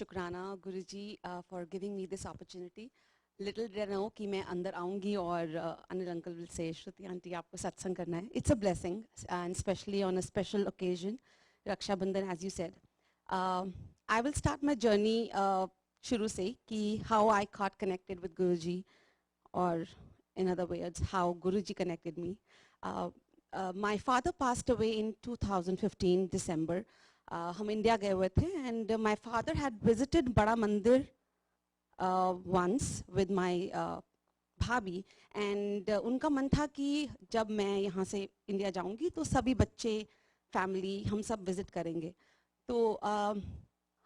शुक्राना गुरुजी for giving me this opportunity. Little did I know कि मैं अंदर आऊँगी और Anil uncle will say Shruti aunty आपको सत्संग करना है. It's a blessing and especially on a special occasion, Raksha Bandhan as you said. I will start my journey शुरू से कि how I got connected with Guruji, or in other words how Guruji connected me. My father passed away in 2015 December. हम India गए हुए थे and my father had visited बड़ा मंदिर once with my भाभी and उनका मन था कि जब मैं यहाँ से इंडिया जाऊँगी तो सभी बच्चे फैमिली हम सब विजिट करेंगे. तो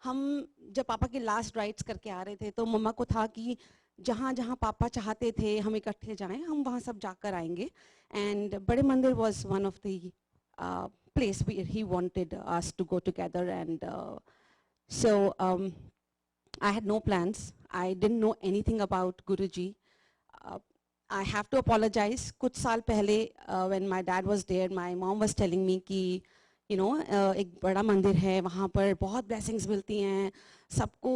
हम जब पापा के लास्ट राइट्स करके आ रहे थे तो मम्मा को था कि जहाँ जहाँ पापा चाहते थे हम इकट्ठे जाएं हम वहाँ सब जाकर आएंगे. एंड बड़े मंदिर was one of the place where he wanted us to go together, and so I had no plans. I didn't know anything about Guruji. I have to apologize. कुछ साल पहले when my dad was there, my mom was telling me कि you know एक बड़ा मंदिर है वहाँ पर बहुत blessings मिलती हैं सबको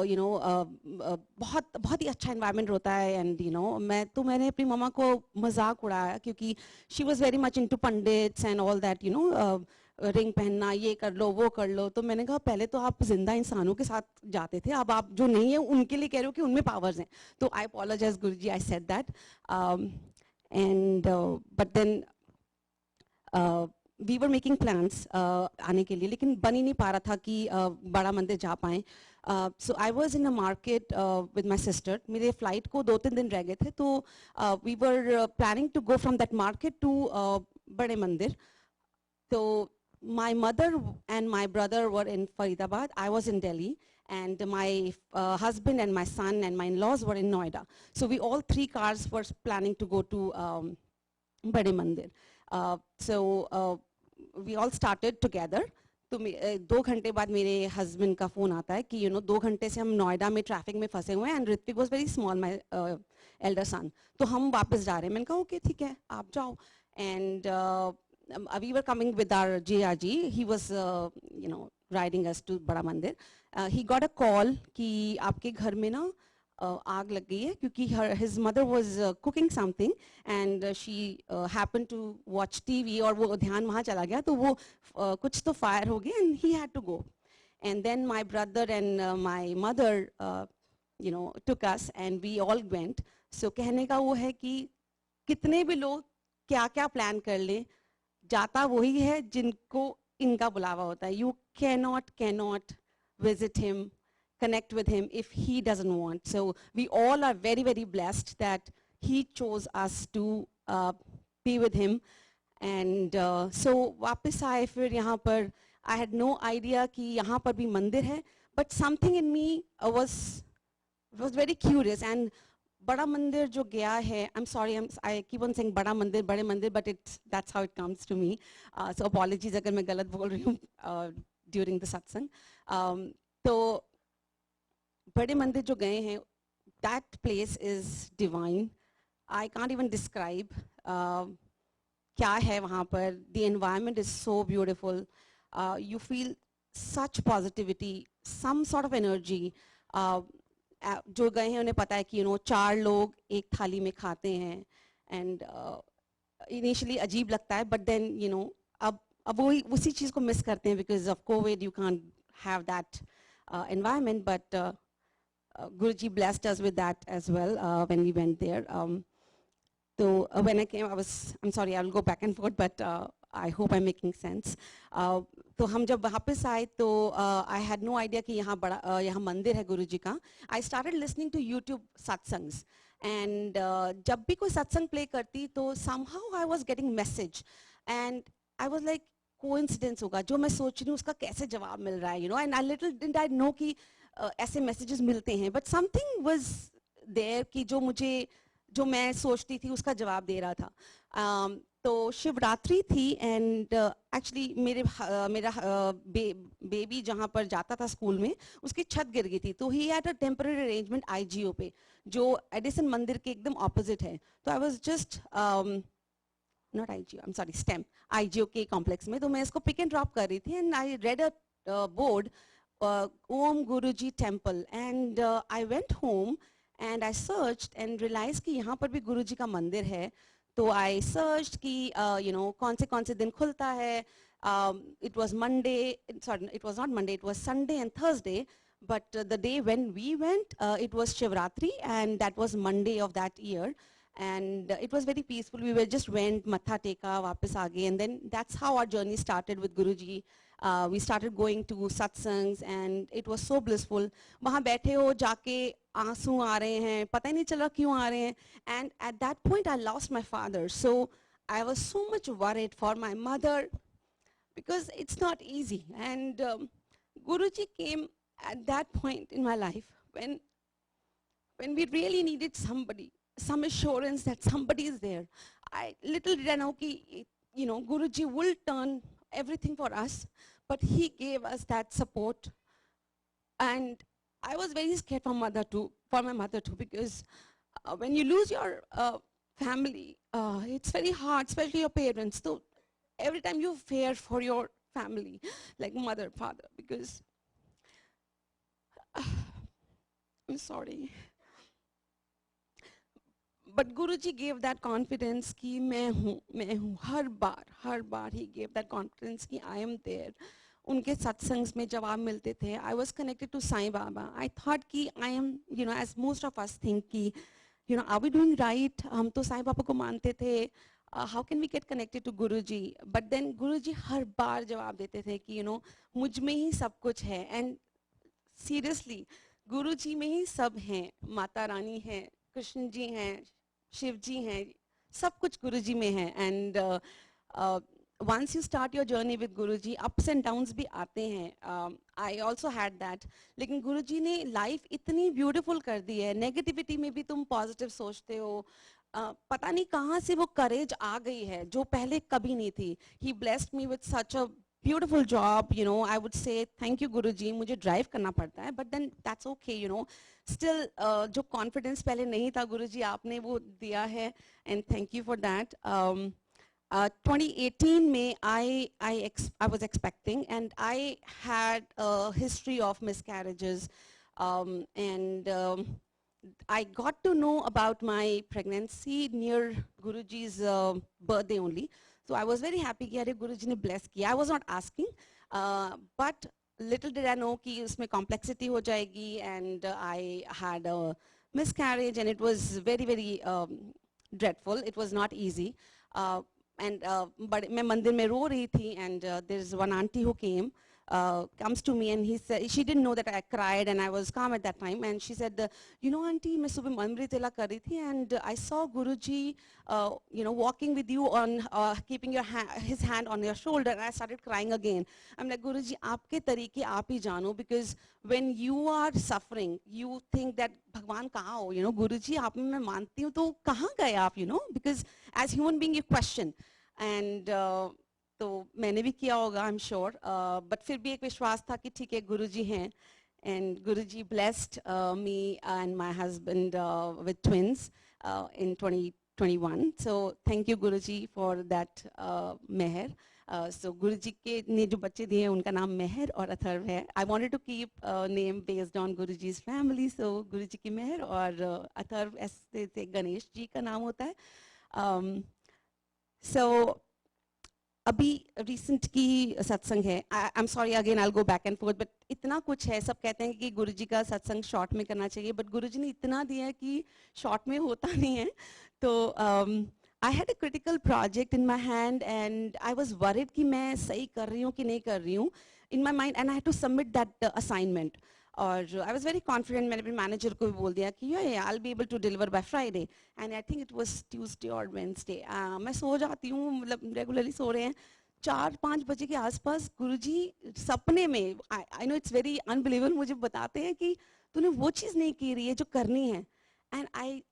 you know बहुत ही अच्छा environment होता है. and you know मैंने अपनी मम्मा को मजाक उड़ाया क्योंकि she was very much into pandits and all that, you know ring पहनना ये कर लो वो कर लो. तो मैंने कहा पहले तो आप जिंदा इंसानों के साथ जाते थे अब आप जो नहीं है उनके लिए कह रहे हो कि उनमें पावर्स हैं. तो I apologize Guruji, I said that and but then we were making plans आने के लिए लेकिन बन ही नहीं पा रहा था कि बड़ा मंदिर जा पाएं. So I was in a market with my sister. मेरे flight को 2-3 दिन रह गए थे तो we were planning to go from that market to बड़े मंदिर. So my mother and my brother were in Faridabad. I was in Delhi, and my husband and my son and my in-laws were in Noida. So we all 3 cars were planning to go to Bade Mandir. So we all started together. तो 2 घंटे बाद मेरे husband का phone आता है कि 2 घंटे से हम नोएडा में ट्रैफिक में फंसे हुए हैं and Ritwik was very small my elder son. तो हम वापस जा रहे हैं. मैंने कहा ओके ठीक है आप जाओ. And we were coming with our JRG. He was riding us to बड़ा मंदिर. He got a call कि आपके घर में ना आग लग गई है क्योंकि his mother was cooking something and she happened to watch TV और वो ध्यान वहाँ चला गया तो वो कुछ तो fire हो गया and he had to go. And then my brother and my mother took us and we all went. So कहने का वो है कि कितने भी लोग क्या क्या प्लान कर ले जाता वही है जिनको इनका बुलावा होता है. You cannot visit him, connect with him if he doesn't want. So we all are very very blessed that he chose us to be with him. And so वापस आए फिर यहाँ पर I had no idea कि यहाँ पर भी मंदिर है, but something in me was very curious. And बड़ा मंदिर जो गया है, I'm sorry, I keep on saying बड़ा मंदिर, बड़े मंदिर, but that's how it comes to me. So apologies अगर मैं गलत बोल रही हूँ during the satsang. तो बड़े मंदिर जो गए हैं, that place is divine. I can't even describe क्या है वहाँ पर. The environment is so beautiful. You feel such positivity, some sort of energy. जो गए हैं उन्हें पता है कि 4 लोग एक थाली में खाते हैं and initially अजीब लगता है but then अब वही उसी चीज़ को मिस करते हैं because of COVID you can't have that environment, but Guruji blessed us with that as well when we went there. So when I came I'm sorry I will go back and forth but I hope I'm making sense. तो हम जब वापस आए तो I had no idea कि यहाँ मंदिर है गुरुजी का. I started listening to YouTube satsangs and जब भी कोई सत्संग play करती तो somehow I was getting message and I was like coincidence होगा जो मैं सोच रही हूँ उसका कैसे जवाब मिल रहा है and I little didn't I know कि ऐसे messages मिलते हैं, but something was there कि जो मैं सोचती थी उसका जवाब दे रहा था. तो शिवरात्रि थी एंड एक्चुअली मेरा बेबी जहाँ पर जाता था स्कूल में उसकी छत गिर गई थी. तो he had a temporary arrangement IGO पे जो एडिसन मंदिर के एकदम ऑपोजिट है. तो I was just not IGO, I am sorry STEM IGO के कॉम्प्लेक्स में. तो मैं इसको पिक एंड ड्रॉप कर रही थी and I read a board Om Guruji temple, and I went home and I searched and realized कि यहाँ पर भी गुरुजी का मंदिर है. तो I searched कि कौन से दिन खुलता है. It was Monday, sorry, it was not Monday, it was Sunday and Thursday. But the day when we went, it was Shivratri, and that was Monday of that year. And it was very peaceful. We were just went, matha teka, वापस आ गए, and then that's how our journey started with Guruji. We started going to satsangs, and it was so blissful. वहाँ बैठे हो जाके आंसू आ रहे हैं, पता ही नहीं चल रहा क्यों आ रहे हैं. And at that point, I lost my father. So I was so much worried for my mother because it's not easy. And Guruji came at that point in my life when we really needed somebody, some assurance that somebody is there. Little did I know कि Guruji will turn everything for us, but he gave us that support. And I was very scared for my mother too, because when you lose your family, it's very hard, especially your parents. So every time you fear for your family, like mother, father, because I'm sorry. But Guruji gave that confidence कि मैं हूँ. हर बार he gave that confidence कि I am there. उनके सत्संग्स में जब आप मिलते थे, I was connected to Sai Baba. I thought कि I am, as most of us think कि, are we doing right? हम तो साईं बाबा को मानते थे. How can we get connected to Guruji? But then Guruji हर बार जवाब देते थे कि, मुझ में ही सब कुछ है. And seriously, Guruji में ही सब हैं. माता रानी है, कृष्ण जी हैं, शिव जी हैं, सब कुछ गुरुजी में है. And once you start your journey with Guruji, ups and downs भी आते हैं. I also had that. लेकिन गुरुजी ने life इतनी beautiful कर दी है. Negativity में भी तुम positive सोचते हो. पता नहीं कहाँ से वो courage आ गई है जो पहले कभी नहीं थी. He blessed me with such a beautiful job. I would say thank you Guruji. मुझे drive करना पड़ता है, but then that's okay. Still जो confidence पहले नहीं था गुरुजी आपने वो दिया है, and thank you for that. 2018 में I was expecting, and I had a history of miscarriages, and I got to know about my pregnancy near Guruji's birthday only. So I was very happy कि अरे गुरुजी ने bless किया. I was not asking, but little did I know कि उसमें complexity हो जाएगी, and I had a miscarriage, and it was very, very dreadful. It was not easy. But मैं मंदिर में रो रही थी, and there's one auntie who comes to me, and he said, she didn't know that I cried, and I was calm at that time, and she said, auntie, मैं सुबह अमृत तिलक कर रही थी, and I saw Guruji, walking with you on, keeping his hand on your shoulder, and I started crying again. I'm like, Guruji, आपके तरीके आप ही जानो, because when you are suffering, you think that भगवान कहाँ हो, Guruji आप में मैं मानती हूँ, तो कहाँ गए आप, because as human being you question. And तो मैंने भी किया होगा, I'm sure, but फिर भी एक विश्वास था कि ठीक है गुरुजी हैं. And Guruji blessed me and my husband with twins in 2021. So thank you Guruji for that meher. So Guruji के ने जो बच्चे दिए हैं उनका नाम मेहर और अथर्व है. I wanted to keep name based on Guruji's family. So Guruji की मेहर और अथर्व ऐसे गणेश जी का नाम होता है. So अभी recent की सत्संग है. I'm sorry again, I'll go back and forth, but इतना कुछ है. सब कहते हैं कि गुरुजी का सत्संग शॉर्ट में करना चाहिए, but गुरुजी ने इतना दिया है कि शॉर्ट में होता नहीं है. तो I had a critical project in my hand, and I was worried कि मैं सही कर रही हूँ कि नहीं कर रही हूँ in my mind, and I had to submit that assignment. और I was very confident. मैंने अपने मैनेजर को भी बोल दिया कि yeah, I'll be able to deliver by Friday, and I think it was Tuesday or Wednesday. मैं सो जाती हूँ, मतलब रेगुलरली सो रहे हैं. 4-5 बजे के आसपास गुरुजी सपने में, I know it's very unbelievable, मुझे बताते हैं कि तूने वो चीज़ नहीं की रही है जो करनी है. And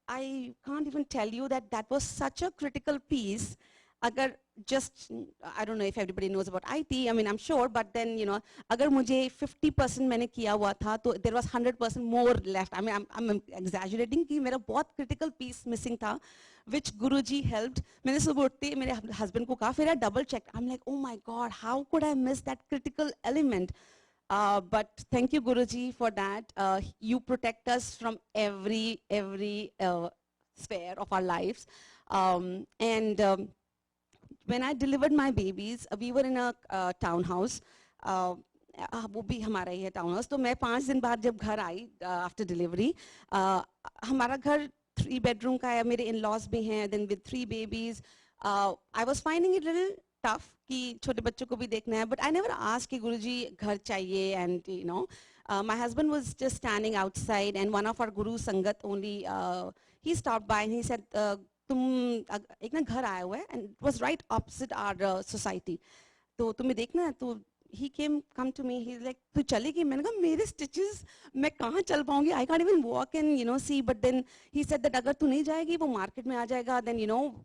I can't even tell you that was such a critical piece. अगर just, I don't know if everybody knows about IT, I mean I'm sure, but then अगर मुझे 50% मैंने किया हुआ था तो there was 100% more left. I mean I'm exaggerating कि मेरा बहुत critical piece missing था, which Guruji helped. मैंने सुबह उठते मेरे husband को कहा, फिर I double checked. I'm like, oh my God, how could I miss that critical element? But thank you, Guruji, for that. You protect us from every sphere of our lives. And when I delivered my babies, we were in a townhouse. वो भी हमारा ही है town house. तो मैं 5 दिन बाद जब घर आई आफ्टर डिलीवरी, हमारा घर 3 बेडरूम का है, मेरे इन लॉज भी हैं, then with 3 babies. I was finding it little tough कि छोटे बच्चों को भी देखना है, बट आई नेवर आस्क्ड कि गुरुजी घर चाहिए. And you know, my husband was just standing outside, and one of our guru sangat only, he stopped by and he said, तुम एक ना घर आया हुआ है, and it was right opposite our society, तो तुम्हें देखना है. तो he come to me, he's like, तू चलेगी? मैंने कहा मेरे stitches मैं कहाँ चल पाऊंगी, I can't even walk and you know see. But then he said that अगर तू नहीं जाएगी वो market में आ जाएगा, then you know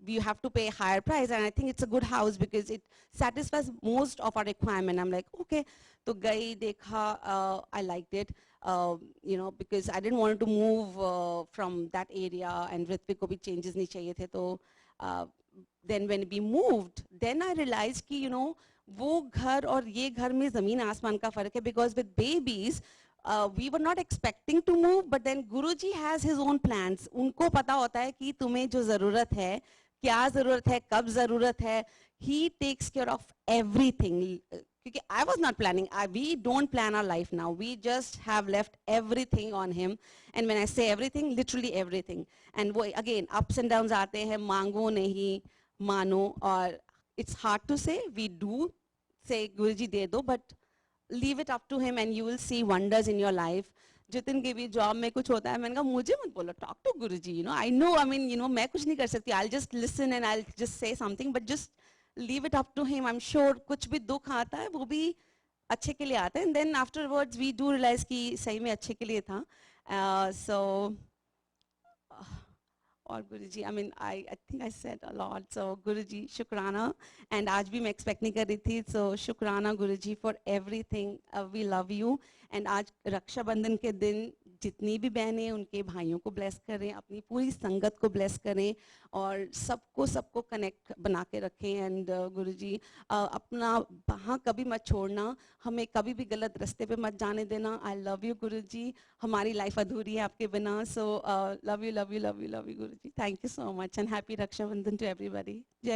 you have to pay higher price, and I think it's a good house because it satisfies most of our requirement. I'm like okay. तो गई देखा, I liked it, you know, because I didn't want to move from that area, and Ritvik को भी changes नहीं चाहिए थे. तो then when we moved, then I realized कि you know वो घर और ये घर में ज़मीन आसमान का फ़र्क है. Because with babies, we were not expecting to move, but then Guruji has his own plans. उनको पता होता है कि तुम्हें जो ज़रूरत है, क्या ज़रूरत है, कब ज़रूरत है. He takes care of everything. क्योंकि I was not planning. We don't plan our life now. We just have left everything on him. And when I say everything, literally everything. And वो again ups and downs आते हैं, मांगो नहीं मानो. और it's hard to say. We do say Guruji दे दो, but leave it up to him and you will see wonders in your life. Jitin के भी जॉब में कुछ होता है, मैंने कहा मुझे मत बोलो, talk to Guruji. You know, I know, I mean, you know, मैं कुछ नहीं कर सकती. I'll just listen and I'll just say something, but just leave it up to him. I'm sure कुछ भी दुख आता है वो भी अच्छे के लिए आता है. And then afterwards we do realize कि सही में अच्छे के लिए था. So और गुरुजी, I mean, I think I said a lot. So गुरुजी शुक्राना. And आज भी मैं expect नहीं कर रही थी. So शुक्राना गुरुजी for everything. We love you. And आज रक्षाबंधन के दिन जितनी भी बहनें उनके भाइयों को bless करें, अपनी पूरी संगत को bless करें, और सबको connect बना के रखें. And गुरुजी अपना वहाँ कभी मत छोड़ना, हमें कभी भी गलत रास्ते पे मत जाने देना. I love you गुरुजी. हमारी life अधूरी है आपके बिना. So love you, love you, love you, love you Guruji. Thank you so much and happy Raksha Bandhan to everybody. जय